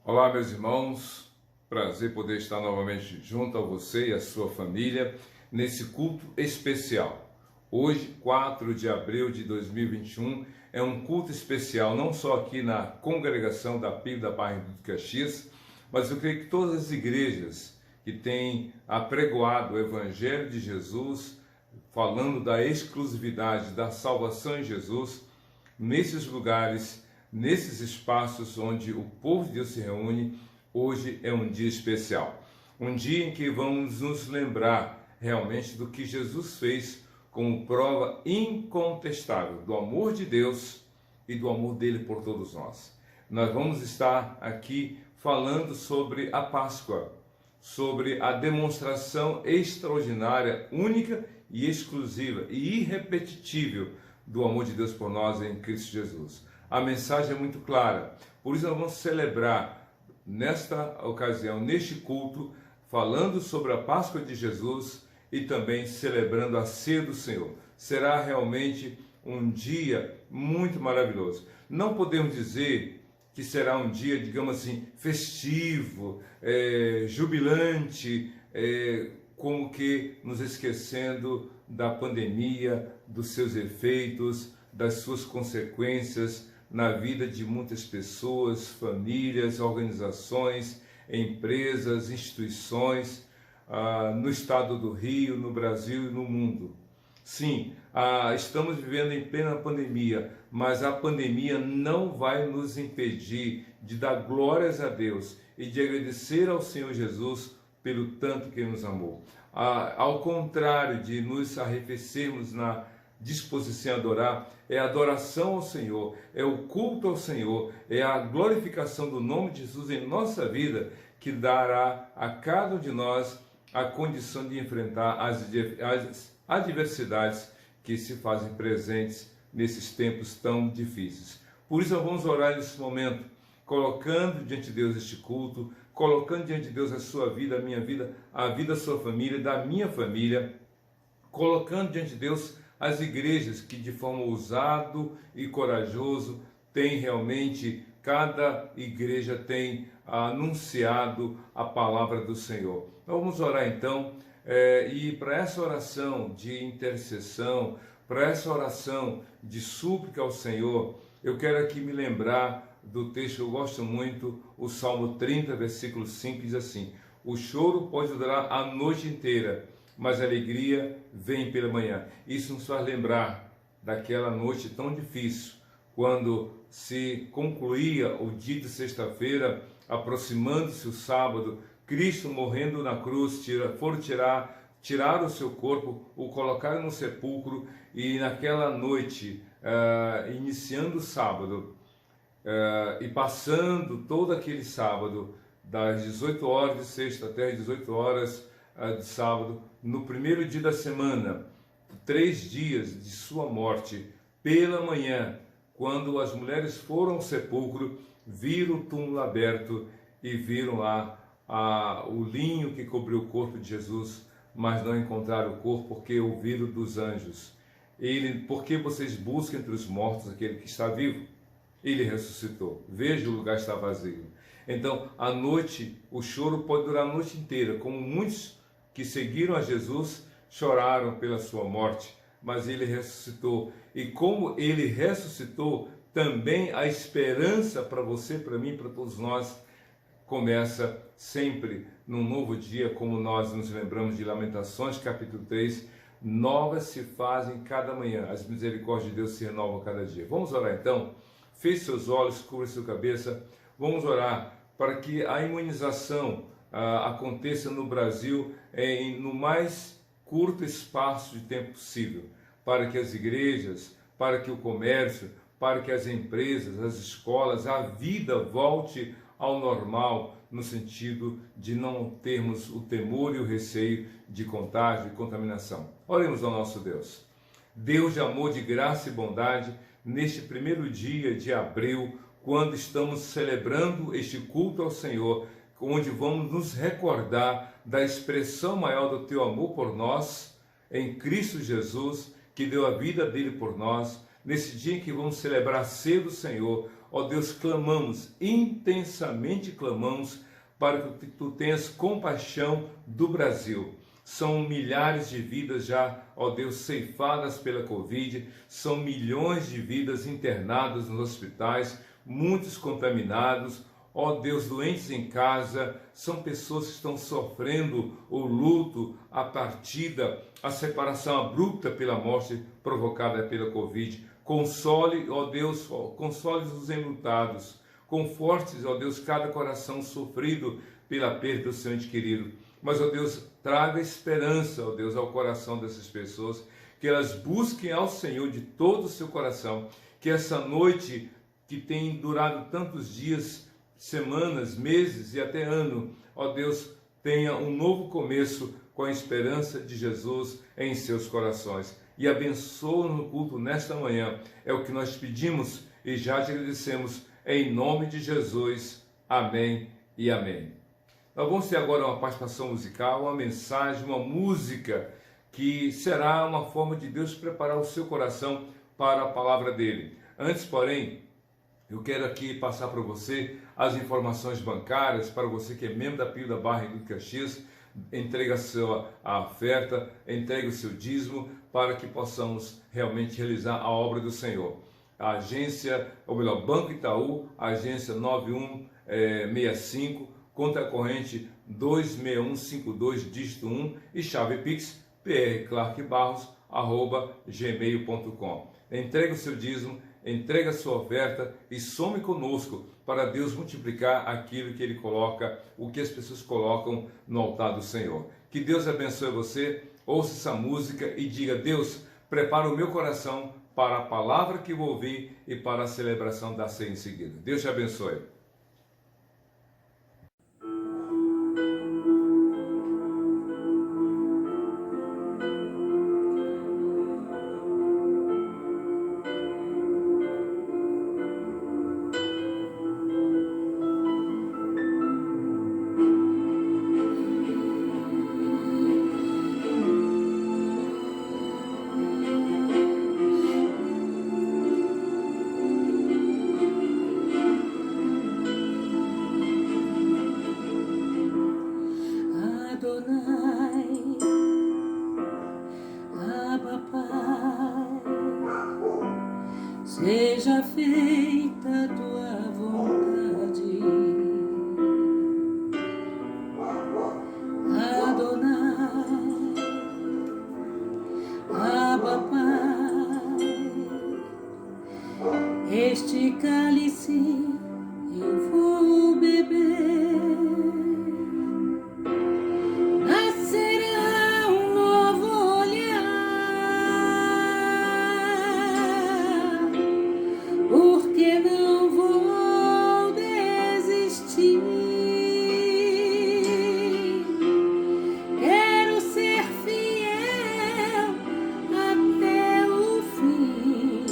Olá, meus irmãos, prazer poder estar novamente junto a você e a sua família nesse culto especial. Hoje, 4 de abril de 2021, é um culto especial não só aqui na congregação da PIB da Barra do Caxias, mas eu creio que todas as igrejas que têm apregoado o Evangelho de Jesus, falando da exclusividade da salvação em Jesus, nesses lugares, nesses espaços onde o povo de Deus se reúne, hoje é um dia especial. Um dia em que vamos nos lembrar realmente do que Jesus fez como prova incontestável do amor de Deus e do amor dele por todos nós. Nós vamos estar aqui falando sobre a Páscoa, sobre a demonstração extraordinária, única e exclusiva e irrepetível do amor de Deus por nós em Cristo Jesus. A mensagem é muito clara, por isso nós vamos celebrar nesta ocasião, neste culto, falando sobre a Páscoa de Jesus e também celebrando a ceia do Senhor. Será realmente um dia muito maravilhoso. Não podemos dizer que será um dia, digamos assim, festivo, jubilante, como que nos esquecendo da pandemia, dos seus efeitos, das suas consequências na vida de muitas pessoas, famílias, organizações, empresas, instituições, no estado do Rio, no Brasil e no mundo. Sim, estamos vivendo em plena pandemia, mas a pandemia não vai nos impedir de dar glórias a Deus e de agradecer ao Senhor Jesus pelo tanto que Ele nos amou. Ao contrário de nos arrefecermos na disposição a adorar, é a adoração ao Senhor, é o culto ao Senhor, é a glorificação do nome de Jesus em nossa vida que dará a cada um de nós a condição de enfrentar as adversidades que se fazem presentes nesses tempos tão difíceis. Por isso nós vamos orar nesse momento, colocando diante de Deus este culto, colocando diante de Deus a sua vida, a minha vida, a vida da sua família, da minha família, colocando diante de Deus as igrejas que de forma ousado e corajoso tem realmente, cada igreja tem anunciado a palavra do Senhor. Então, vamos orar então, e para essa oração de intercessão, para essa oração de súplica ao Senhor, eu quero aqui me lembrar do texto que eu gosto muito, o Salmo 30, versículo 5, diz assim: o choro pode durar a noite inteira, mas a alegria vem pela manhã. Isso nos faz lembrar daquela noite tão difícil, quando se concluía o dia de sexta-feira, aproximando-se o sábado, Cristo morrendo na cruz, tirar o seu corpo, o colocaram no sepulcro, e naquela noite, iniciando o sábado, e passando todo aquele sábado, das 18 horas de sexta até as 18 horas de sábado, no primeiro dia da semana, 3 dias de sua morte, pela manhã, quando as mulheres foram ao sepulcro, viram o túmulo aberto e viram lá o linho que cobriu o corpo de Jesus, mas não encontraram o corpo porque ouviram dos anjos. Por que vocês buscam entre os mortos aquele que está vivo? Ele ressuscitou. Veja, o lugar está vazio. Então, à noite, o choro pode durar a noite inteira, como muitos que seguiram a Jesus choraram pela sua morte, mas ele ressuscitou. E como ele ressuscitou, também a esperança para você, para mim, para todos nós, começa sempre num novo dia, como nós nos lembramos de Lamentações, capítulo 3, novas se fazem cada manhã, as misericórdias de Deus se renovam cada dia. Vamos orar então? Feche seus olhos, cubra sua cabeça, vamos orar para que a imunização aconteça no Brasil no mais curto espaço de tempo possível, para que as igrejas, para que o comércio, para que as empresas, as escolas, a vida volte ao normal, no sentido de não termos o temor e o receio de contágio e contaminação. Oremos ao nosso Deus. Deus de amor, de graça e bondade, neste primeiro dia de abril, quando estamos celebrando este culto ao Senhor, onde vamos nos recordar da expressão maior do Teu amor por nós, em Cristo Jesus, que deu a vida dele por nós, nesse dia em que vamos celebrar a ceia do Senhor, ó Deus, clamamos, intensamente clamamos, para que tu tenhas compaixão do Brasil. São milhares de vidas já, ó Deus, ceifadas pela Covid, são milhões de vidas internadas nos hospitais, muitos contaminados, ó Deus, doentes em casa, são pessoas que estão sofrendo o luto, a partida, a separação abrupta pela morte provocada pela Covid. Console, ó Deus, console os enlutados, confortes, ó Deus, cada coração sofrido pela perda do seu ente querido. Mas, ó Deus, traga esperança, ó Deus, ao coração dessas pessoas, que elas busquem ao Senhor de todo o seu coração, que essa noite que tem durado tantos dias, semanas, meses e até ano, ó Deus, tenha um novo começo com a esperança de Jesus em seus corações. E abençoa no culto nesta manhã. É o que nós pedimos e já te agradecemos em nome de Jesus. Amém e amém. Nós vamos ter agora uma participação musical, uma mensagem, uma música que será uma forma de Deus preparar o seu coração para a palavra dele. Antes, porém, eu quero aqui passar para você as informações bancárias, para você que é membro da Pio da Barra em Caxias, entregue a oferta, entregue o seu dízimo, para que possamos realmente realizar a obra do Senhor. A agência, ou melhor, Banco Itaú, agência 9165, conta corrente 26152, dígito 1, e chave Pix, prclarkbarros@gmail.com. Entregue o seu dízimo, entregue a sua oferta e some conosco para Deus multiplicar aquilo que Ele coloca, o que as pessoas colocam no altar do Senhor. Que Deus abençoe você, ouça essa música e diga: Deus, prepara o meu coração para a palavra que vou ouvir e para a celebração da ceia em seguida. Deus te abençoe. Seja feita a tua vontade, Adonai, Abba Pai. Este cálice eu vou beber, nascerá um novo olhar, porque não vou desistir. Quero ser fiel até o fim.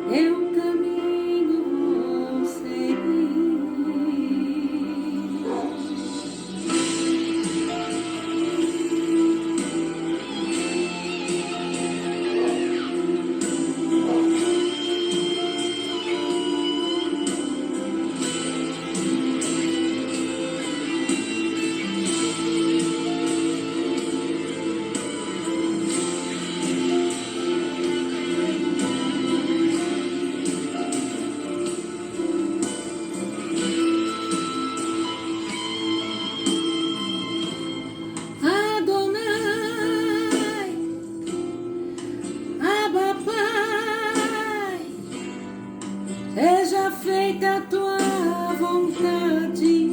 Teu caminho vou seguir. Adonai, Abba Pai, seja feita a tua vontade.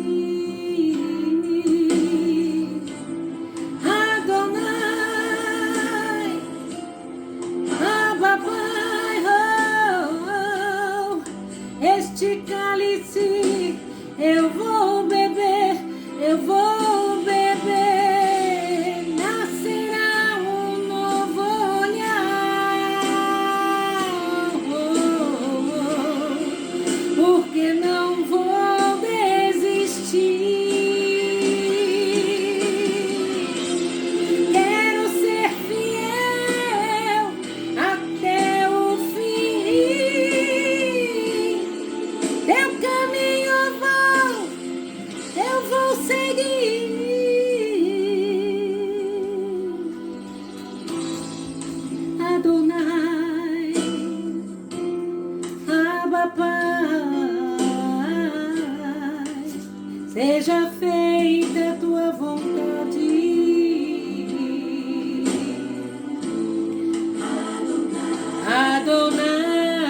Adonai, Abba Pai, este cálice eu vou beber, eu vou beber, nascerá um novo olhar, porque não vou desistir. Quero ser fiel até o fim. seja feita a tua vontade. Adonai,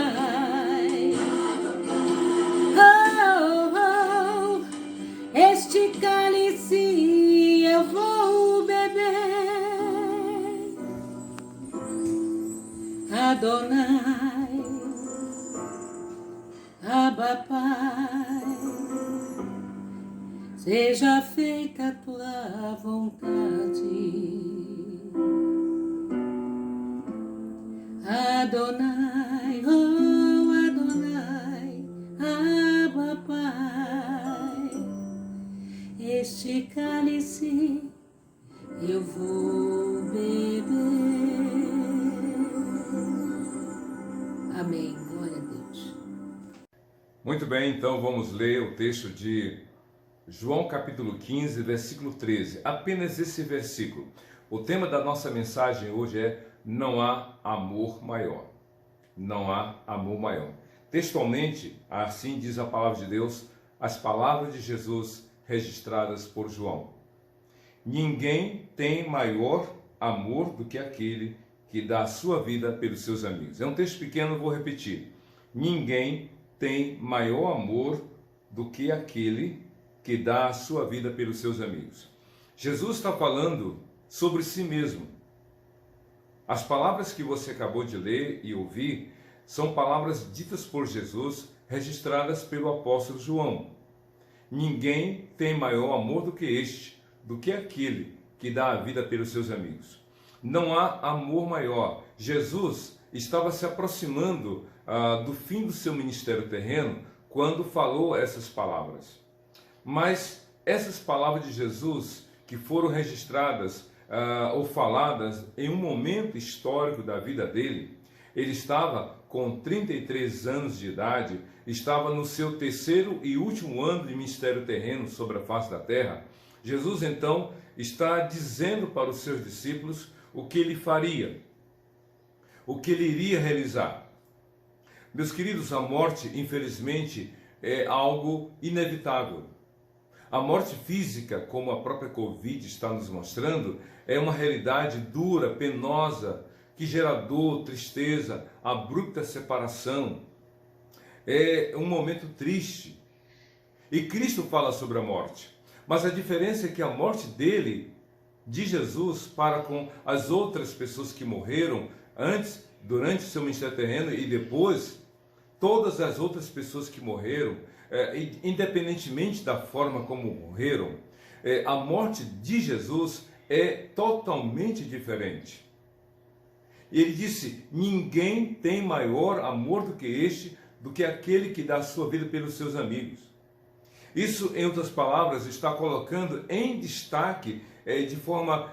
oh, oh, este cálice eu vou beber. Adonai, Abba Pai, seja feita a tua vontade. Adonai, oh Adonai, Abba Pai, este cálice eu vou beber. Amém. Glória a Deus. Muito bem, então vamos ler o texto de João capítulo 15, versículo 13. Apenas esse versículo. O tema da nossa mensagem hoje é: não há amor maior. Não há amor maior. Textualmente, assim diz a palavra de Deus, as palavras de Jesus registradas por João. Ninguém tem maior amor do que aquele que dá a sua vida pelos seus amigos. É um texto pequeno, vou repetir. Ninguém tem maior amor do que aquele que dá a sua vida pelos seus amigos. Jesus está falando sobre si mesmo. As palavras que você acabou de ler e ouvir são palavras ditas por Jesus, registradas pelo apóstolo João. Ninguém tem maior amor do que este, do que aquele que dá a vida pelos seus amigos. Não há amor maior. Jesus estava se aproximando do fim do seu ministério terreno quando falou essas palavras. Mas essas palavras de Jesus, que foram registradas ou faladas em um momento histórico da vida dele, ele estava com 33 anos de idade, estava no seu terceiro e último ano de ministério terreno sobre a face da terra. Jesus então está dizendo para os seus discípulos o que ele faria, o que ele iria realizar. Meus queridos, a morte, infelizmente, é algo inevitável. A morte física, como a própria Covid está nos mostrando, é uma realidade dura, penosa, que gera dor, tristeza, abrupta separação. É um momento triste. E Cristo fala sobre a morte. Mas a diferença é que a morte dele, de Jesus, para com as outras pessoas que morreram antes, durante o seu ministério terreno e depois, todas as outras pessoas que morreram, independentemente da forma como morreram, a morte de Jesus é totalmente diferente. Ele disse: ninguém tem maior amor do que este, do que aquele que dá a sua vida pelos seus amigos. Isso, em outras palavras, está colocando em destaque, de forma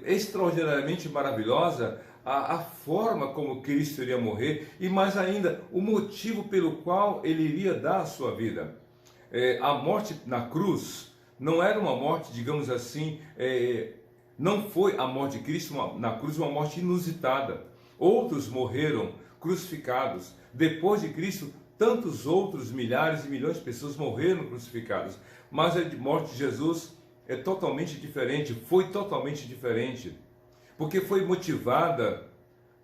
extraordinariamente maravilhosa, a forma como Cristo iria morrer e, mais ainda, o motivo pelo qual ele iria dar a sua vida. A morte na cruz não era uma morte, digamos assim, não foi a morte de Cristo na cruz uma morte inusitada. Outros morreram crucificados. Depois de Cristo, tantos outros milhares e milhões de pessoas morreram crucificadas. Mas a morte de Jesus é totalmente diferente, foi totalmente diferente. Porque foi motivada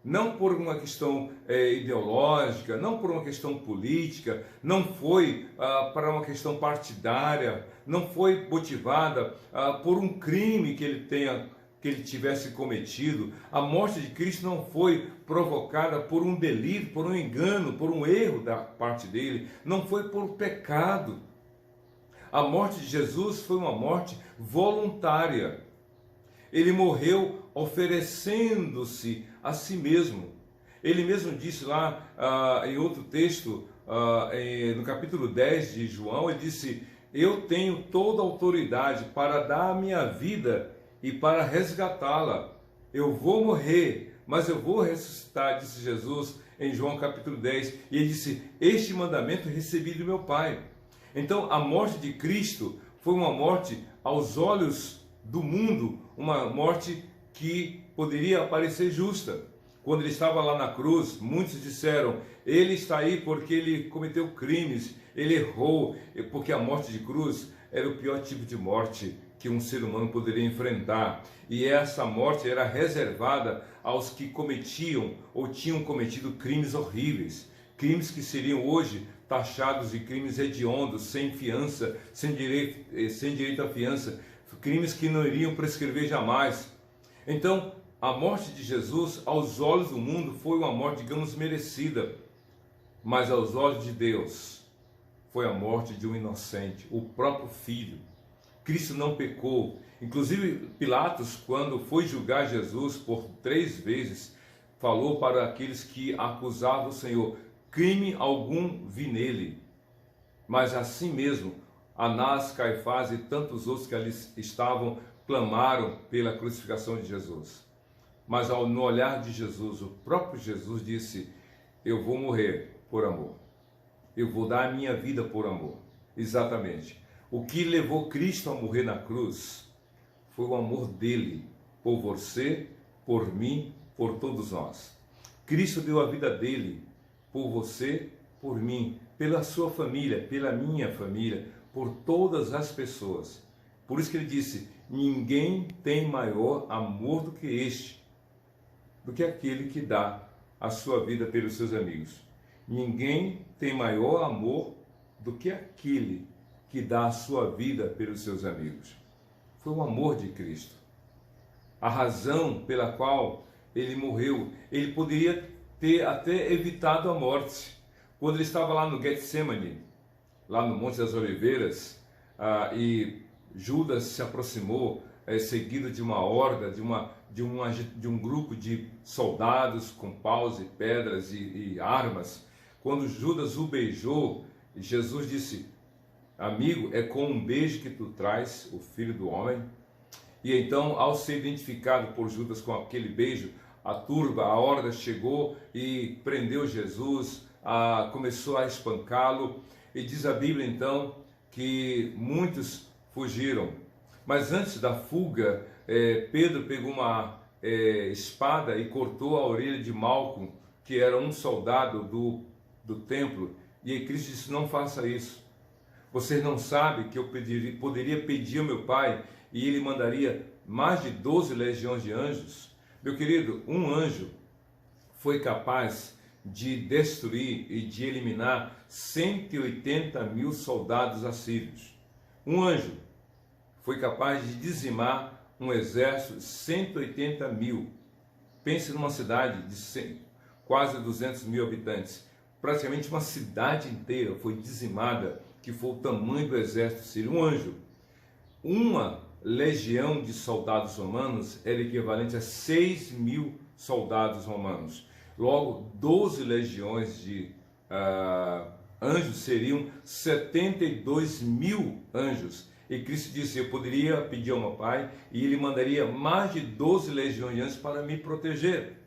não por uma questão ideológica, não por uma questão política, não foi para uma questão partidária, não foi motivada por um crime que ele tivesse cometido. A morte de Cristo não foi provocada por um delito, por um engano, por um erro da parte dele, não foi por pecado. A morte de Jesus foi uma morte voluntária. Ele morreu oferecendo-se a si mesmo. Ele mesmo disse lá em outro texto, no capítulo 10 de João, ele disse: eu tenho toda a autoridade para dar a minha vida e para resgatá-la. Eu vou morrer, mas eu vou ressuscitar, disse Jesus em João capítulo 10. E ele disse: este mandamento recebi do meu Pai. Então a morte de Cristo foi uma morte aos olhos do mundo, uma morte que poderia parecer justa. Quando ele estava lá na cruz, muitos disseram: ele está aí porque ele cometeu crimes, Ele errou, porque a morte de cruz era o pior tipo de morte que um ser humano poderia enfrentar. E essa morte era reservada aos que cometiam ou tinham cometido crimes horríveis, crimes que seriam hoje taxados de crimes hediondos, sem fiança, sem direito à fiança, crimes que não iriam prescrever jamais. Então, a morte de Jesus, aos olhos do mundo, foi uma morte, digamos, merecida, mas aos olhos de Deus, foi a morte de um inocente, o próprio Filho. Cristo não pecou. Inclusive, Pilatos, quando foi julgar Jesus por 3 vezes, falou para aqueles que acusavam o Senhor: crime algum vi nele. Mas assim mesmo, Anás, Caifás e tantos outros que ali estavam, clamaram pela crucificação de Jesus. Mas no olhar de Jesus, o próprio Jesus disse: eu vou morrer por amor. Eu vou dar a minha vida por amor. Exatamente. O que levou Cristo a morrer na cruz foi o amor dele por você, por mim, por todos nós. Cristo deu a vida dele por você, por mim, pela sua família, pela minha família, por todas as pessoas. Por isso que ele disse: ninguém tem maior amor do que este, do que aquele que dá a sua vida pelos seus amigos. Ninguém tem maior amor do que aquele que dá a sua vida pelos seus amigos. Foi o amor de Cristo. A razão pela qual ele morreu. Ele poderia ter até evitado a morte. Quando ele estava lá no Getsemane, lá no Monte das Oliveiras, e Judas se aproximou, seguido de uma horda, de um grupo de soldados com paus e pedras e armas. Quando Judas o beijou, Jesus disse: amigo, é com um beijo que tu traz o Filho do Homem. E então, ao ser identificado por Judas com aquele beijo, a horda chegou e prendeu Jesus, começou a espancá-lo. E diz a Bíblia então que muitos fugiram. Mas antes da fuga, Pedro pegou uma espada e cortou a orelha de Malco, que era um soldado do templo. E aí Cristo disse: não faça isso. Vocês não sabem que eu poderia pedir ao meu Pai e ele mandaria mais de 12 legiões de anjos? Meu querido, um anjo foi capaz de destruir e de eliminar 180 mil soldados assírios. Um anjo foi capaz de dizimar um exército de 180 mil. Pense numa cidade de quase 200 mil habitantes. Praticamente uma cidade inteira foi dizimada, que foi o tamanho do exército sírio. Um anjo. Uma legião de soldados romanos era equivalente a 6 mil soldados romanos. Logo, 12 legiões de anjos seriam 72 mil anjos. E Cristo disse: eu poderia pedir ao meu Pai e ele mandaria mais de 12 legiões de anjos para me proteger.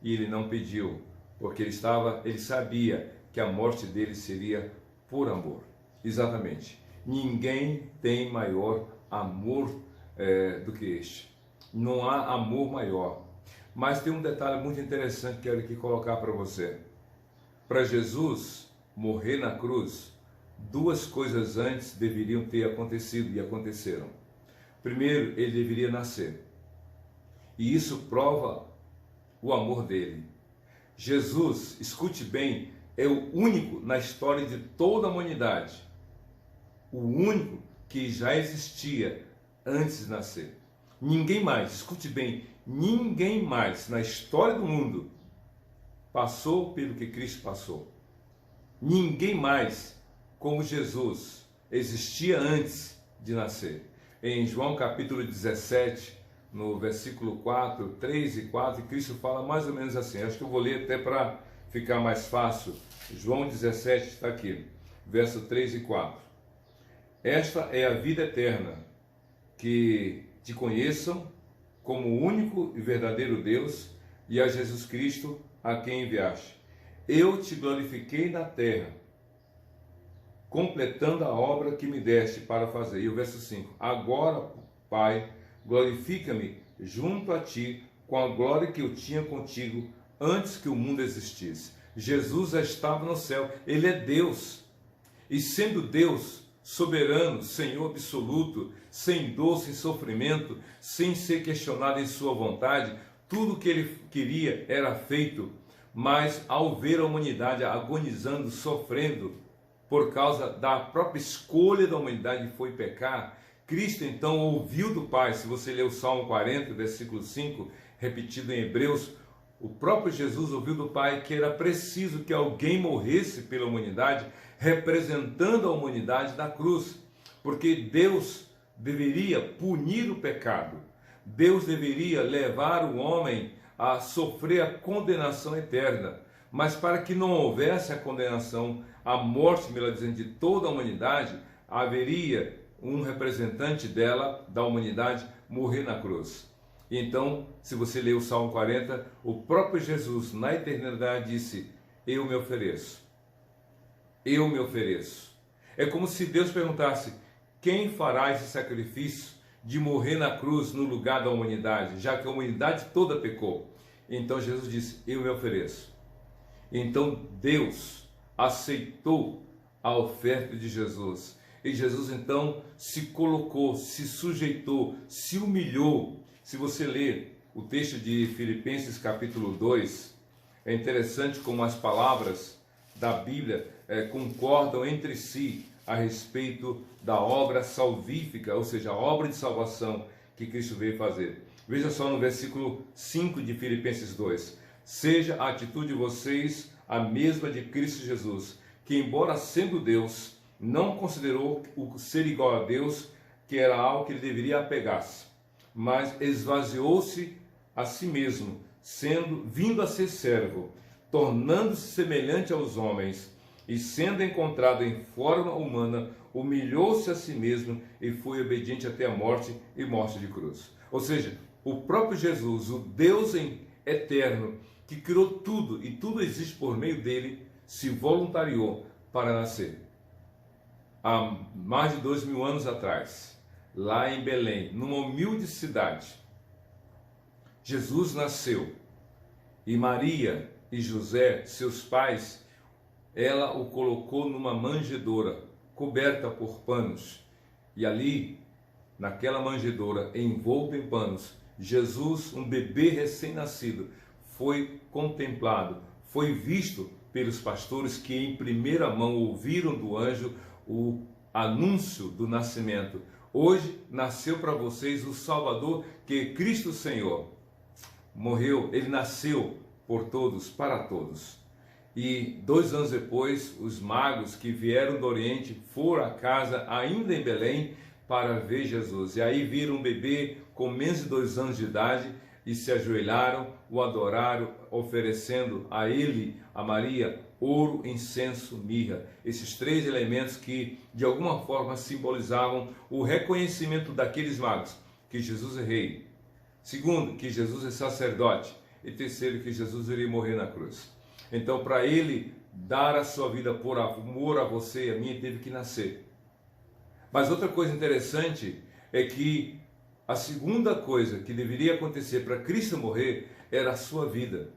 E ele não pediu, porque ele sabia que a morte dele seria por amor. Exatamente. Ninguém tem maior amor do que este. Não há amor maior. Mas tem um detalhe muito interessante que eu quero aqui colocar para você. Para Jesus morrer na cruz, 2 coisas antes deveriam ter acontecido e aconteceram. Primeiro, ele deveria nascer. E isso prova o amor dele. Jesus, escute bem, é o único na história de toda a humanidade, o único que já existia antes de nascer. Ninguém mais, escute bem, ninguém mais na história do mundo passou pelo que Cristo passou. Ninguém mais como Jesus existia antes de nascer. Em João capítulo 17, no versículo 4, 3 e 4, Cristo fala mais ou menos assim. Acho que eu vou ler até para ficar mais fácil. João 17 está aqui, verso 3 e 4. Esta é a vida eterna, que te conheçam como o único e verdadeiro Deus e a Jesus Cristo a quem enviaste. Eu te glorifiquei na terra, completando a obra que me deste para fazer. E o verso 5. Agora, Pai, glorifica-me junto a ti com a glória que eu tinha contigo antes que o mundo existisse. Jesus já estava no céu. Ele é Deus. E sendo Deus soberano, Senhor absoluto, sem dor, sem sofrimento, sem ser questionado em sua vontade, tudo o que ele queria era feito. Mas ao ver a humanidade agonizando, sofrendo, por causa da própria escolha da humanidade que foi pecar, Cristo então ouviu do Pai. Se você ler o Salmo 40, versículo 5, repetido em Hebreus, o próprio Jesus ouviu do Pai que era preciso que alguém morresse pela humanidade, representando a humanidade na cruz, porque Deus deveria punir o pecado, Deus deveria levar o homem a sofrer a condenação eterna, mas para que não houvesse a condenação, a morte, melhor dizendo, de toda a humanidade, haveria um representante dela, da humanidade, morrer na cruz. Então, se você ler o Salmo 40, o próprio Jesus, na eternidade, disse: eu me ofereço. Eu me ofereço. É como se Deus perguntasse: quem fará esse sacrifício de morrer na cruz no lugar da humanidade, já que a humanidade toda pecou? Então Jesus disse: eu me ofereço. Então Deus aceitou a oferta de Jesus. E Jesus então se colocou, se sujeitou, se humilhou. Se você ler o texto de Filipenses capítulo 2, é interessante como as palavras da Bíblia concordam entre si a respeito da obra salvífica, ou seja, a obra de salvação que Cristo veio fazer. Veja só no versículo 5 de Filipenses 2. Seja a atitude de vocês a mesma de Cristo Jesus, que embora sendo Deus, não considerou o ser igual a Deus, que era algo que ele deveria apegar-se, mas esvaziou-se a si mesmo, vindo a ser servo, tornando-se semelhante aos homens, e sendo encontrado em forma humana, humilhou-se a si mesmo e foi obediente até a morte e morte de cruz. Ou seja, o próprio Jesus, o Deus eterno, que criou tudo e tudo existe por meio dele, se voluntariou para nascer. Há mais de 2000 anos atrás, lá em Belém, numa humilde cidade, Jesus nasceu e Maria e José, seus pais, ela o colocou numa manjedoura coberta por panos, e ali, naquela manjedoura, envolto em panos, Jesus, um bebê recém-nascido, foi contemplado, foi visto pelos pastores que em primeira mão ouviram do anjo o anúncio do nascimento. Hoje nasceu para vocês o Salvador, que é Cristo Senhor. Morreu, ele nasceu por todos, para todos. E 2 anos depois, os magos que vieram do Oriente foram à casa, ainda em Belém, para ver Jesus. E aí viram um bebê com menos de 2 anos de idade e se ajoelharam, o adoraram, oferecendo a ele, a Maria, ouro, incenso, mirra. Esses 3 elementos que, de alguma forma, simbolizavam o reconhecimento daqueles magos, que Jesus é rei. Segundo, que Jesus é sacerdote. E terceiro, que Jesus iria morrer na cruz. Então, para ele dar a sua vida por amor a você e a mim, teve que nascer. Mas outra coisa interessante é que a segunda coisa que deveria acontecer para Cristo morrer era a sua vida.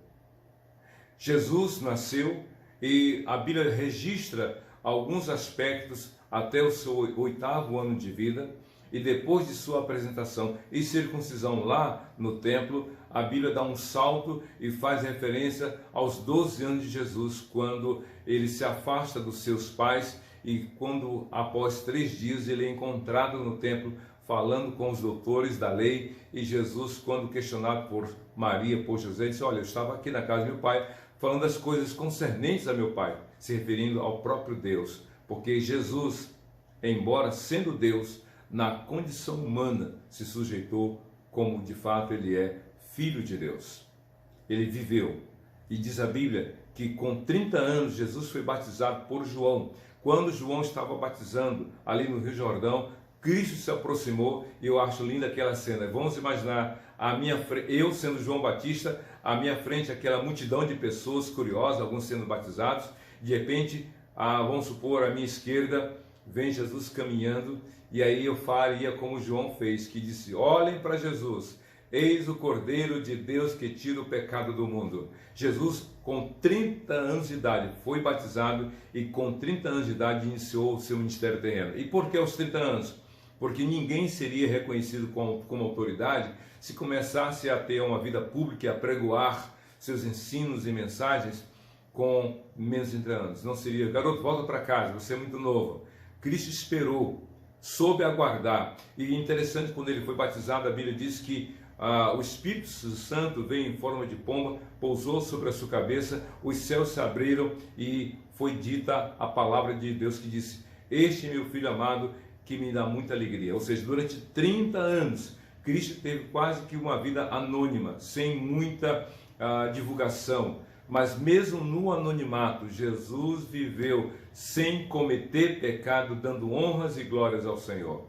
Jesus nasceu e a Bíblia registra alguns aspectos até o seu 8º ano de vida, e depois de sua apresentação e circuncisão lá no templo, a Bíblia dá um salto e faz referência aos 12 anos de Jesus, quando ele se afasta dos seus pais e quando após 3 dias ele é encontrado no templo falando com os doutores da lei. E Jesus, quando questionado por Maria, por José, disse: olha, eu estava aqui na casa do meu pai falando das coisas concernentes a meu pai, se referindo ao próprio Deus, porque Jesus, embora sendo Deus, na condição humana se sujeitou como de fato ele é, filho de Deus. Ele viveu, e diz a Bíblia que com 30 anos Jesus foi batizado por João. Quando João estava batizando ali no Rio Jordão, Cristo se aproximou, e eu acho linda aquela cena. Vamos imaginar eu sendo João Batista, à minha frente aquela multidão de pessoas curiosas, alguns sendo batizados. De repente, vamos supor, à minha esquerda vem Jesus caminhando, e aí eu faria como João fez, que disse: olhem para Jesus. eis o Cordeiro de Deus que tira o pecado do mundo. Jesus, com 30 anos de idade, foi batizado e com 30 anos de idade iniciou o seu ministério terreno. E por que aos 30 anos? Porque ninguém seria reconhecido como autoridade se começasse a ter uma vida pública e a pregoar seus ensinos e mensagens com menos de 30 anos. Não seria, garoto, volta para casa, você é muito novo. Cristo esperou, soube aguardar. E interessante, quando ele foi batizado, a Bíblia diz que o Espírito Santo veio em forma de pomba, pousou sobre a sua cabeça, os céus se abriram e foi dita a palavra de Deus que disse: este é meu filho amado, que me dá muita alegria. Ou seja, durante 30 anos, Cristo teve quase que uma vida anônima, sem muita divulgação. Mas mesmo no anonimato, Jesus viveu sem cometer pecado, dando honras e glórias ao Senhor.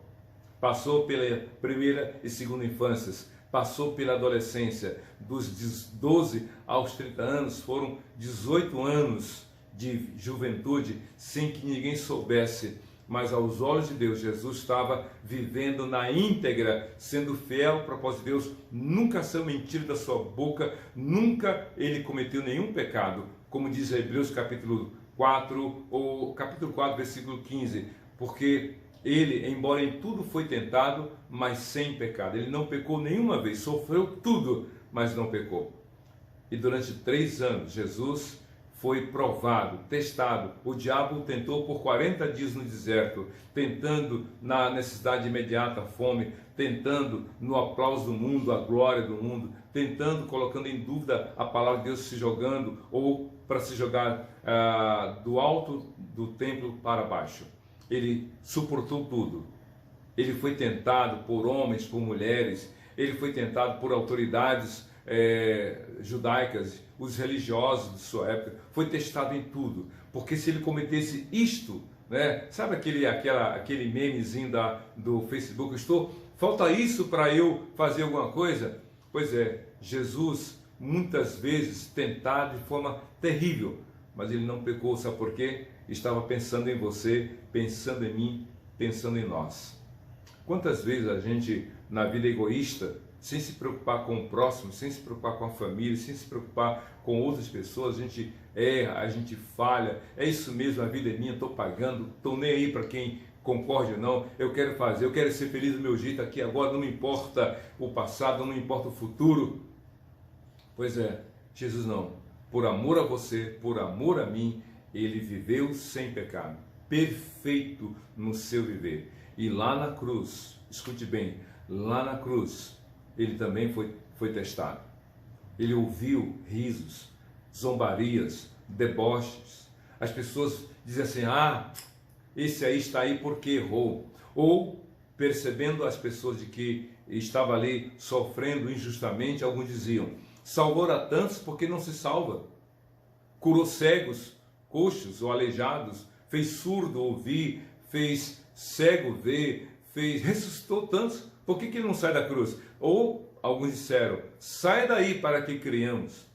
Passou pela primeira e segunda infâncias, passou pela adolescência, dos 12 aos 30 anos, foram 18 anos de juventude, sem que ninguém soubesse. Mas aos olhos de Deus, Jesus estava vivendo na íntegra, sendo fiel ao propósito de Deus, nunca saiu mentira da sua boca, nunca ele cometeu nenhum pecado, como diz Hebreus capítulo 4, ou capítulo 4, versículo 15, porque ele, embora em tudo foi tentado, mas sem pecado. Ele não pecou nenhuma vez, sofreu tudo, mas não pecou. E durante 3 anos, Jesus foi provado, testado. O diabo o tentou por 40 dias no deserto, tentando na necessidade imediata, a fome, tentando no aplauso do mundo, a glória do mundo, tentando, colocando em dúvida a palavra de Deus, se jogando, ou para se jogar do alto do templo para baixo. Ele suportou tudo. Ele foi tentado por homens, por mulheres, ele foi tentado por autoridades judaicas, os religiosos de sua época, foi testado em tudo, porque se ele cometesse isto, né, sabe aquele memezinho do Facebook, falta isso para eu fazer alguma coisa? Pois é, Jesus muitas vezes tentado de forma terrível, mas ele não pecou, sabe por quê? Estava pensando em você, pensando em mim, pensando em nós. Quantas vezes a gente, na vida egoísta, sem se preocupar com o próximo, sem se preocupar com a família, sem se preocupar com outras pessoas, a gente erra, a gente falha, é isso mesmo, a vida é minha, estou pagando, estou nem aí para quem concorde ou não, eu quero fazer, eu quero ser feliz do meu jeito aqui agora, não me importa o passado, não me importa o futuro. Pois é, Jesus não, por amor a você, por amor a mim, ele viveu sem pecado, perfeito no seu viver. E lá na cruz, escute bem, lá na cruz, ele também foi testado. Ele ouviu risos, zombarias, deboches. As pessoas diziam assim: esse aí está aí porque errou. Ou, percebendo as pessoas de que estava ali sofrendo injustamente, alguns diziam: salvou a tantos porque não se salva. Curou cegos, coxos ou aleijados, fez surdo ouvir, fez cego ver, ressuscitou tantos. Por que ele não sai da cruz? Ou alguns disseram: sai daí para que criamos.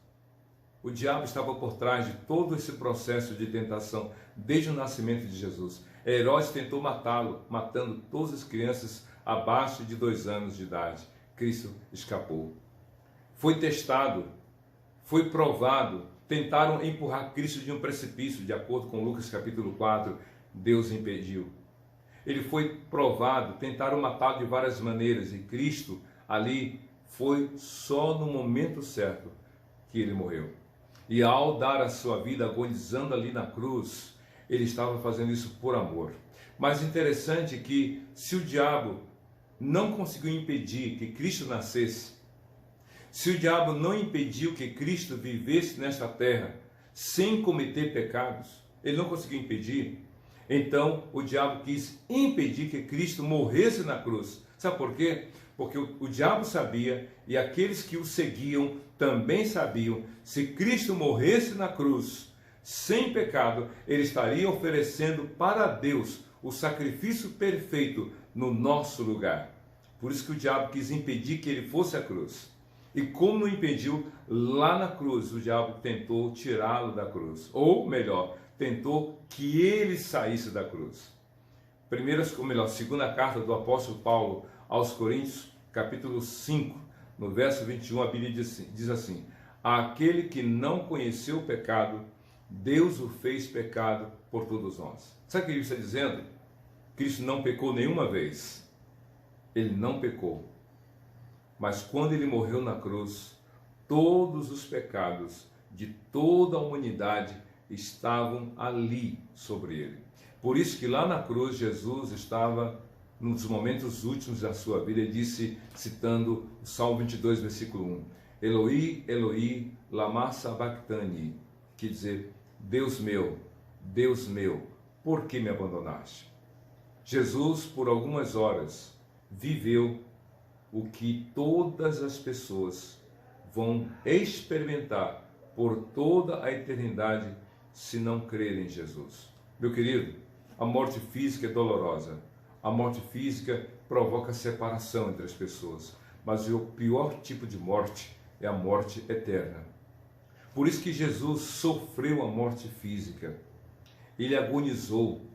O diabo estava por trás de todo esse processo de tentação, desde o nascimento de Jesus. Herodes tentou matá-lo, matando todas as crianças abaixo de 2 anos de idade. Cristo escapou. Foi testado, foi provado, tentaram empurrar Cristo de um precipício, de acordo com Lucas capítulo 4, Deus impediu. Ele foi provado, tentaram matá-lo de várias maneiras, e Cristo ali foi só no momento certo que ele morreu. E ao dar a sua vida agonizando ali na cruz, ele estava fazendo isso por amor. Mas interessante que se o diabo não conseguiu impedir que Cristo nascesse, se o diabo não impediu que Cristo vivesse nesta terra sem cometer pecados, ele não conseguiu impedir, então o diabo quis impedir que Cristo morresse na cruz. Sabe por quê? Porque o diabo sabia, e aqueles que o seguiam também sabiam, se Cristo morresse na cruz sem pecado, ele estaria oferecendo para Deus o sacrifício perfeito no nosso lugar. Por isso que o diabo quis impedir que ele fosse à cruz. E como não impediu, lá na cruz o diabo tentou tirá-lo da cruz. Ou melhor, tentou que ele saísse da cruz. Segunda carta do apóstolo Paulo aos Coríntios, capítulo 5, No verso 21, a Bíblia diz assim: aquele que não conheceu o pecado, Deus o fez pecado por todos nós. Sabe o que ele está dizendo? Cristo não pecou nenhuma vez. Ele não pecou. Mas quando ele morreu na cruz, todos os pecados de toda a humanidade estavam ali sobre ele. Por isso que lá na cruz Jesus estava, nos momentos últimos da sua vida, ele disse, citando o Salmo 22, versículo 1, Eloi, Eloi, lama sabachthani, quer dizer, Deus meu, por que me abandonaste? Jesus, por algumas horas, viveu o que todas as pessoas vão experimentar por toda a eternidade se não crerem em Jesus. Meu querido, a morte física é dolorosa. A morte física provoca separação entre as pessoas. Mas o pior tipo de morte é a morte eterna. Por isso que Jesus sofreu a morte física. Ele agonizou.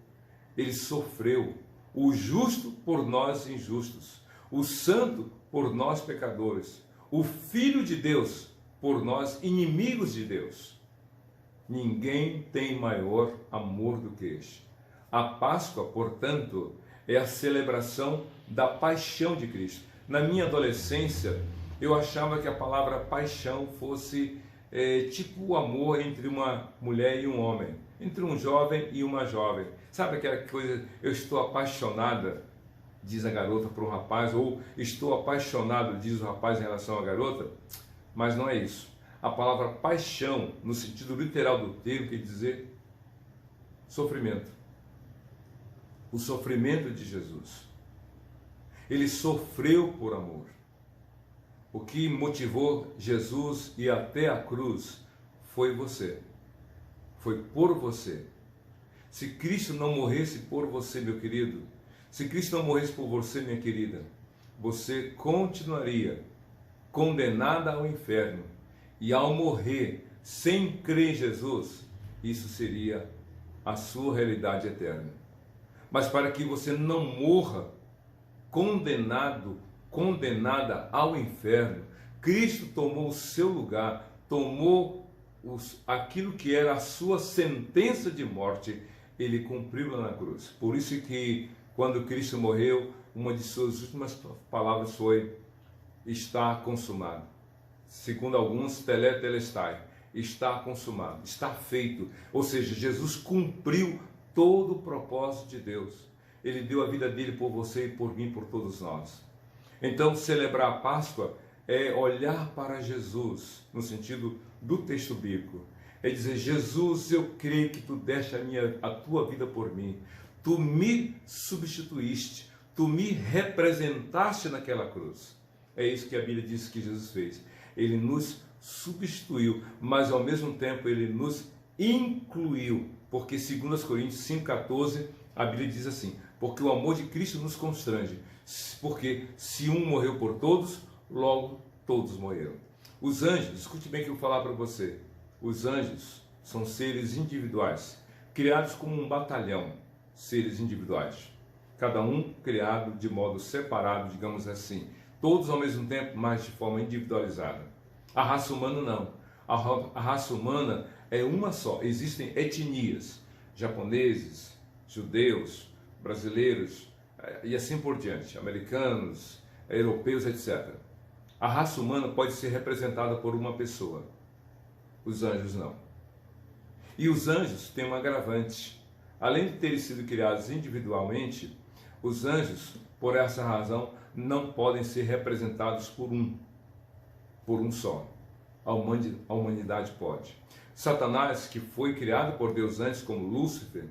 Ele sofreu. O justo por nós injustos. O santo por nós pecadores. O Filho de Deus por nós inimigos de Deus. Ninguém tem maior amor do que este. A Páscoa, portanto, é a celebração da paixão de Cristo. Na minha adolescência, eu achava que a palavra paixão fosse tipo o amor entre uma mulher e um homem, entre um jovem e uma jovem. Sabe aquela coisa, eu estou apaixonada, diz a garota para um rapaz, ou estou apaixonado, diz o rapaz em relação à garota, mas não é isso. A palavra paixão, no sentido literal do termo, quer dizer sofrimento. O sofrimento de Jesus. Ele sofreu por amor. O que motivou Jesus ir até a cruz foi você. Foi por você. Se Cristo não morresse por você, meu querido, se Cristo não morresse por você, minha querida, você continuaria condenada ao inferno. E ao morrer sem crer em Jesus, isso seria a sua realidade eterna. Mas para que você não morra condenada ao inferno, Cristo tomou o seu lugar, tomou aquilo que era a sua sentença de morte, ele cumpriu lá na cruz. Por isso que quando Cristo morreu, uma de suas últimas palavras foi: está consumado. Segundo alguns, tetelestai, está consumado, está feito. Ou seja, Jesus cumpriu todo o propósito de Deus. Ele deu a vida dele por você e por mim, por todos nós. Então, celebrar a Páscoa é olhar para Jesus, no sentido do texto bíblico. É dizer: Jesus, eu creio que tu deste a tua vida por mim. Tu me substituíste, tu me representaste naquela cruz. É isso que a Bíblia diz que Jesus fez. Ele nos substituiu, mas ao mesmo tempo ele nos incluiu, porque 2 Coríntios 5,14, a Bíblia diz assim: porque o amor de Cristo nos constrange, porque se um morreu por todos, logo todos morreram. Os anjos, escute bem o que eu vou falar para você, os anjos são seres individuais, criados como um batalhão, seres individuais, cada um criado de modo separado, digamos assim, todos ao mesmo tempo, mas de forma individualizada. A raça humana não. A raça humana é uma só. Existem etnias, japoneses, judeus, brasileiros e assim por diante, americanos, europeus, etc. A raça humana pode ser representada por uma pessoa. Os anjos não. E os anjos têm um agravante. Além de terem sido criados individualmente, os anjos, por essa razão, não podem ser representados por um só. A humanidade pode. Satanás, que foi criado por Deus antes como Lúcifer,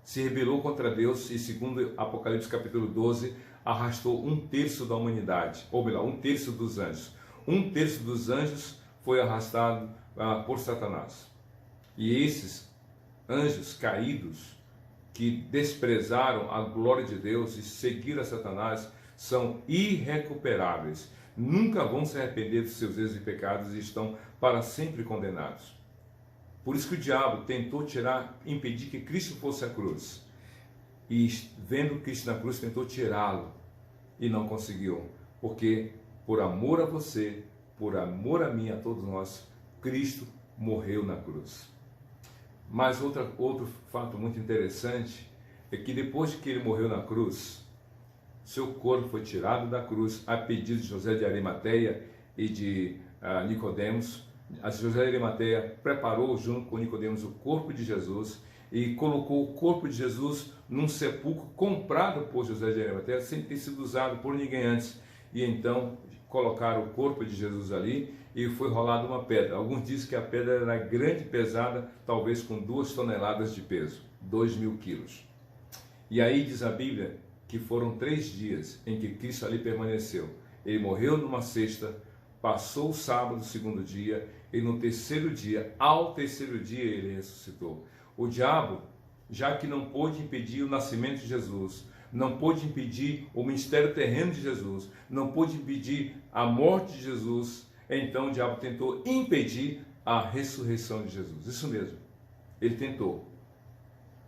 se rebelou contra Deus e, segundo Apocalipse capítulo 12, arrastou 1/3 da humanidade, ou melhor, 1/3 dos anjos. 1/3 dos anjos foi arrastado por Satanás. E esses anjos caídos, que desprezaram a glória de Deus e seguiram a Satanás, são irrecuperáveis, nunca vão se arrepender dos seus erros e pecados e estão para sempre condenados. Por isso que o diabo tentou impedir que Cristo fosse à cruz. E vendo Cristo na cruz, tentou tirá-lo e não conseguiu. Por quê? por amor a você, por amor a mim, a todos nós, Cristo morreu na cruz. Mas outro fato muito interessante é que depois que ele morreu na cruz, seu corpo foi tirado da cruz a pedido de José de Arimateia e de Nicodemos. José de Arimateia preparou junto com Nicodemos o corpo de Jesus e colocou o corpo de Jesus num sepulcro comprado por José de Arimateia, sem ter sido usado por ninguém antes. E então colocaram o corpo de Jesus ali e foi rolada uma pedra. Alguns dizem que a pedra era grande e pesada, talvez com 2 toneladas de peso, 2.000 quilos. E aí diz a Bíblia que foram 3 dias em que Cristo ali permaneceu. Ele morreu numa sexta, passou o sábado, segundo dia, e no terceiro dia, ao terceiro dia, ele ressuscitou. O diabo, já que não pôde impedir o nascimento de Jesus, não pôde impedir o ministério terreno de Jesus, não pôde impedir a morte de Jesus, então o diabo tentou impedir a ressurreição de Jesus. Isso mesmo, ele tentou.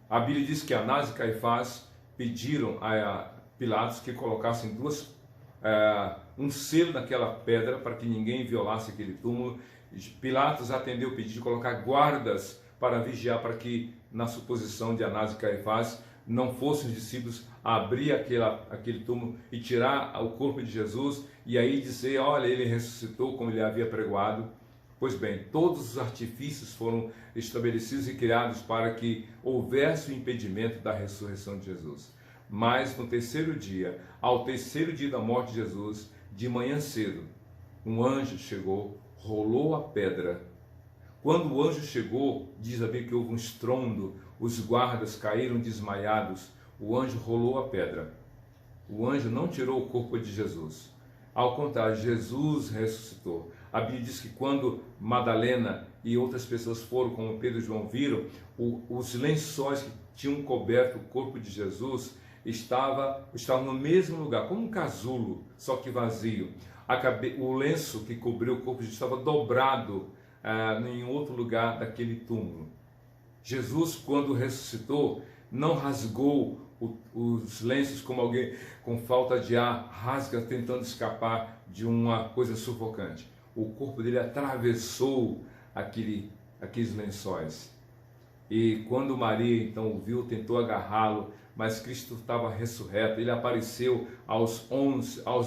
A Bíblia diz que Anás e Caifás pediram a Pilatos que colocassem um selo naquela pedra para que ninguém violasse aquele túmulo. Pilatos atendeu o pedido de colocar guardas para vigiar, para que, na suposição de Anás e Caifás, não fossem os discípulos abrir aquele túmulo e tirar o corpo de Jesus e aí dizer, olha, ele ressuscitou como ele havia pregoado. Pois bem, todos os artifícios foram estabelecidos e criados para que houvesse o impedimento da ressurreição de Jesus. Mas no terceiro dia, ao terceiro dia da morte de Jesus, de manhã cedo, um anjo chegou, rolou a pedra. Quando o anjo chegou, diz a Bíblia que houve um estrondo, os guardas caíram desmaiados, o anjo rolou a pedra. O anjo não tirou o corpo de Jesus. Ao contrário, Jesus ressuscitou. A Bíblia diz que quando Madalena e outras pessoas foram, como Pedro e João viram, os lençóis que tinham coberto o corpo de Jesus estavam no mesmo lugar, como um casulo, só que vazio. O lenço que cobriu o corpo de Jesus estava dobrado em outro lugar daquele túmulo. Jesus, quando ressuscitou, não rasgou os lenços como alguém com falta de ar rasga tentando escapar de uma coisa sufocante. O corpo dele atravessou aqueles lençóis. E quando Maria então o viu, tentou agarrá-lo, mas Cristo estava ressurreto. Ele apareceu aos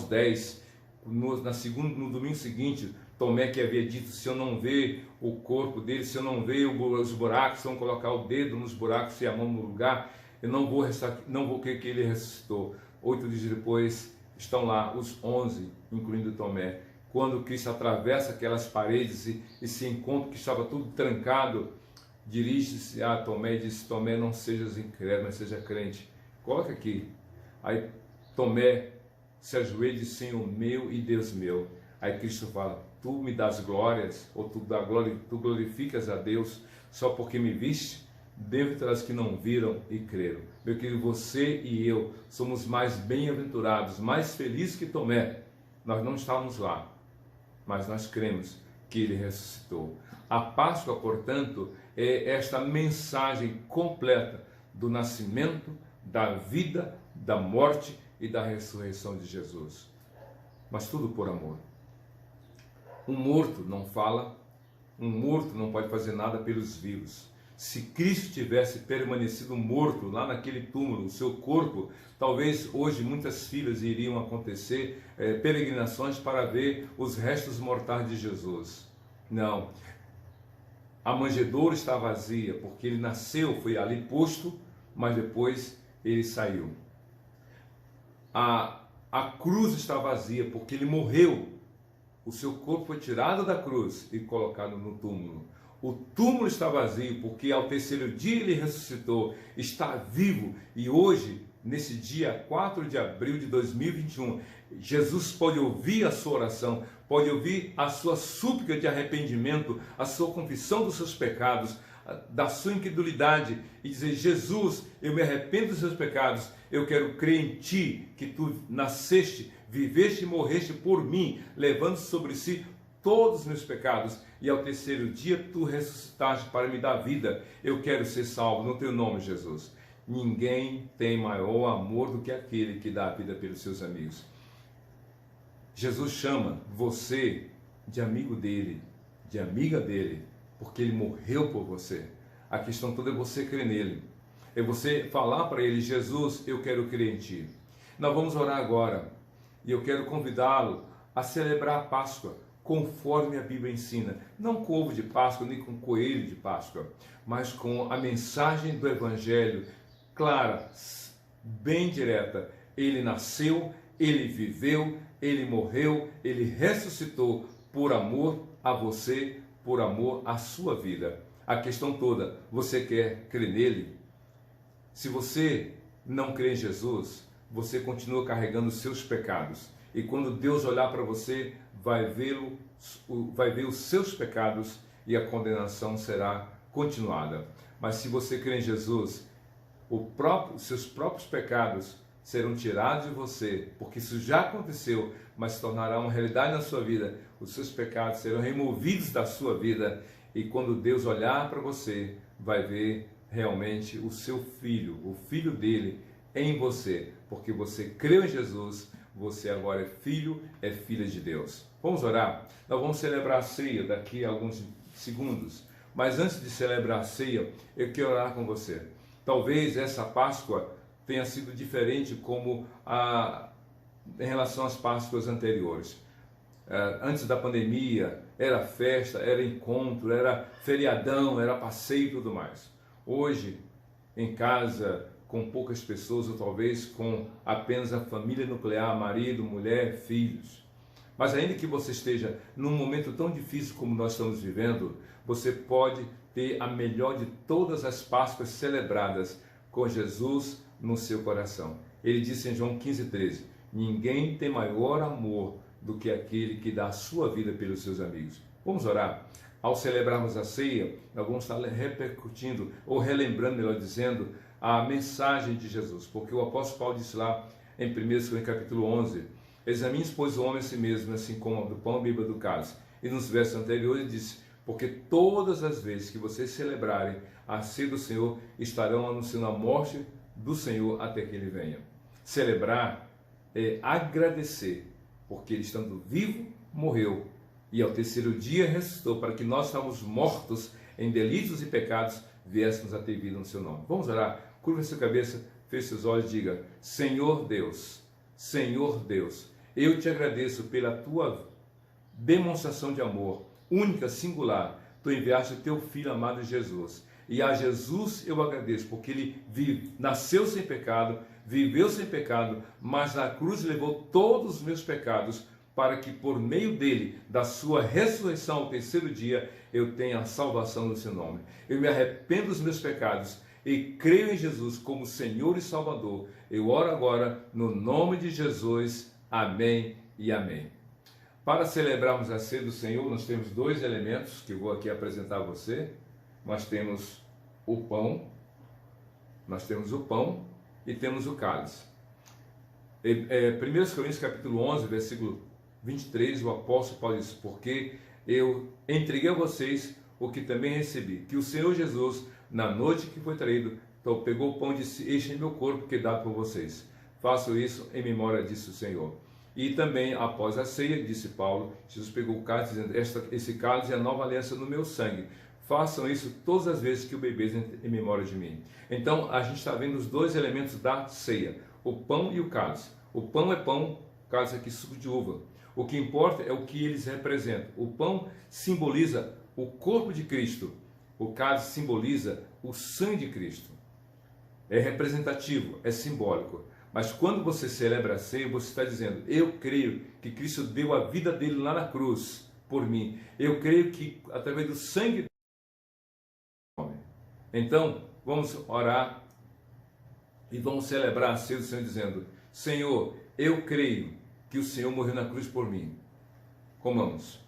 10, no domingo seguinte. Tomé que havia dito, se eu não ver o corpo dele, se eu não ver os buracos, se eu não colocar o dedo nos buracos e a mão no lugar, eu não vou crer que ele ressuscitou. 8 dias depois, estão lá os 11, incluindo Tomé. Quando Cristo atravessa aquelas paredes e se encontra que estava tudo trancado, dirige-se a Tomé e diz, Tomé, não sejas incrédulo, mas seja crente. Coloca aqui. Aí Tomé se ajoelha e diz, Senhor meu e Deus meu. Aí Cristo fala, tu me dás glórias, ou tu glorificas a Deus só porque me viste? Dentre as que não viram e creram. Meu querido, você e eu somos mais bem-aventurados, mais felizes que Tomé. Nós não estávamos lá, mas nós cremos que ele ressuscitou. A Páscoa, portanto, é esta mensagem completa do nascimento, da vida, da morte e da ressurreição de Jesus. Mas tudo por amor. Um morto não fala, um morto não pode fazer nada pelos vivos. Se Cristo tivesse permanecido morto lá naquele túmulo, o seu corpo, talvez hoje muitas filas iriam acontecer, peregrinações para ver os restos mortais de Jesus. Não. A manjedoura está vazia, porque ele nasceu, foi ali posto, mas depois ele saiu. A cruz está vazia, porque ele morreu. O seu corpo foi tirado da cruz e colocado no túmulo. O túmulo está vazio, porque ao terceiro dia ele ressuscitou, está vivo. E hoje, nesse dia 4 de abril de 2021, Jesus pode ouvir a sua oração, pode ouvir a sua súplica de arrependimento, a sua confissão dos seus pecados, da sua incredulidade e dizer, Jesus, eu me arrependo dos seus pecados, eu quero crer em Ti, que Tu nasceste, viveste e morreste por mim, levando sobre si todos os meus pecados, e ao terceiro dia Tu ressuscitaste para me dar vida. Eu quero ser salvo no Teu nome, Jesus. Ninguém tem maior amor do que aquele que dá a vida pelos seus amigos. Jesus chama você de amigo dele, de amiga dele, porque ele morreu por você. A questão toda é você crer nele. É você falar para ele: Jesus, eu quero crer em ti. Nós vamos orar agora e eu quero convidá-lo a celebrar a Páscoa conforme a Bíblia ensina. Não com ovo de Páscoa, nem com coelho de Páscoa, mas com a mensagem do Evangelho clara, bem direta. Ele nasceu, ele viveu, ele morreu, ele ressuscitou por amor a você, por amor à sua vida. A questão toda, você quer crer nele? Se você não crê em Jesus, você continua carregando os seus pecados. E quando Deus olhar para você, vai ver os seus pecados e a condenação será continuada. Mas se você crê em Jesus, os seus próprios pecados serão tirados de você, porque isso já aconteceu, mas se tornará uma realidade na sua vida. Os seus pecados serão removidos da sua vida, e quando Deus olhar para você, vai ver realmente o seu filho, o filho dele em você, porque você creu em Jesus, você agora é filho, é filha de Deus. Vamos orar? Nós vamos celebrar a ceia daqui a alguns segundos, mas antes de celebrar a ceia, eu quero orar com você. Talvez essa Páscoa tenha sido diferente em relação às Páscoas anteriores. Antes da pandemia, era festa, era encontro, era feriadão, era passeio e tudo mais. Hoje, em casa, com poucas pessoas, ou talvez com apenas a família nuclear, marido, mulher, filhos. Mas ainda que você esteja num momento tão difícil como nós estamos vivendo, você pode ter a melhor de todas as Páscoas celebradas com Jesus no seu coração. Ele disse em João 15,13, ninguém tem maior amor do que aquele que dá a sua vida pelos seus amigos. Vamos orar? Ao celebrarmos a ceia, nós vamos estar repercutindo, ou relembrando, melhor dizendo, a mensagem de Jesus, porque o apóstolo Paulo disse lá em 1 Coríntios capítulo 11, examine, pois, o homem a si mesmo, assim como do pão, beba do cálice. E nos versos anteriores ele disse, porque todas as vezes que vocês celebrarem a ceia do Senhor, estarão anunciando a morte do Senhor até que ele venha. Celebrar é agradecer, porque ele, estando vivo, morreu, e ao terceiro dia ressuscitou, para que nós, estávamos mortos em delitos e pecados, viéssemos a ter vida no seu nome. Vamos orar? Curva sua cabeça, feche seus olhos e diga, Senhor Deus, eu te agradeço pela tua demonstração de amor, única, singular. Tu enviaste o teu Filho amado Jesus. E a Jesus eu agradeço, porque ele nasceu sem pecado, viveu sem pecado, mas na cruz levou todos os meus pecados, para que por meio dele, da sua ressurreição ao terceiro dia, eu tenha a salvação no seu nome. Eu me arrependo dos meus pecados e creio em Jesus como Senhor e Salvador. Eu oro agora no nome de Jesus. Amém e amém. Para celebrarmos a ceia do Senhor, nós temos dois elementos que eu vou aqui apresentar a você. Nós temos o pão e temos o cálice. 1 Coríntios capítulo 11, versículo 23, o apóstolo Paulo diz, porque eu entreguei a vocês o que também recebi, que o Senhor Jesus, na noite que foi traído, então pegou o pão e disse, este é meu corpo que é dado por vocês. Façam isso em memória disso, Senhor. E também, após a ceia, disse Paulo, Jesus pegou o cálice, dizendo, esse cálice é a nova aliança no meu sangue. Façam isso todas as vezes que o bebeis em memória de mim. Então, a gente está vendo os dois elementos da ceia, o pão e o cálice. O pão é pão, o cálice é aqui suco de uva. O que importa é o que eles representam. O pão simboliza o corpo de Cristo. O cálice simboliza o sangue de Cristo. É representativo, é simbólico. Mas quando você celebra a ceia, você está dizendo, eu creio que Cristo deu a vida dele lá na cruz por mim. Eu creio que através do sangue dele. Então, vamos orar e vamos celebrar a ceia do Senhor dizendo, Senhor, eu creio que o Senhor morreu na cruz por mim. Comamos.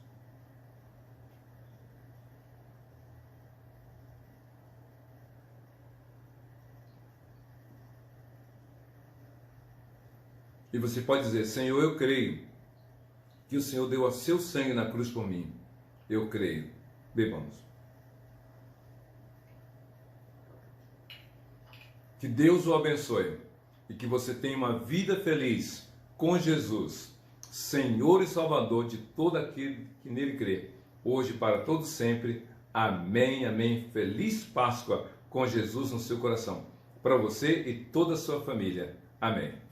E você pode dizer, Senhor, eu creio que o Senhor deu o seu sangue na cruz por mim. Eu creio. Bebamos. Que Deus o abençoe e que você tenha uma vida feliz com Jesus. Senhor e Salvador de todo aquele que nele crê, hoje e para todos sempre. Amém, amém. Feliz Páscoa com Jesus no seu coração, para você e toda a sua família. Amém.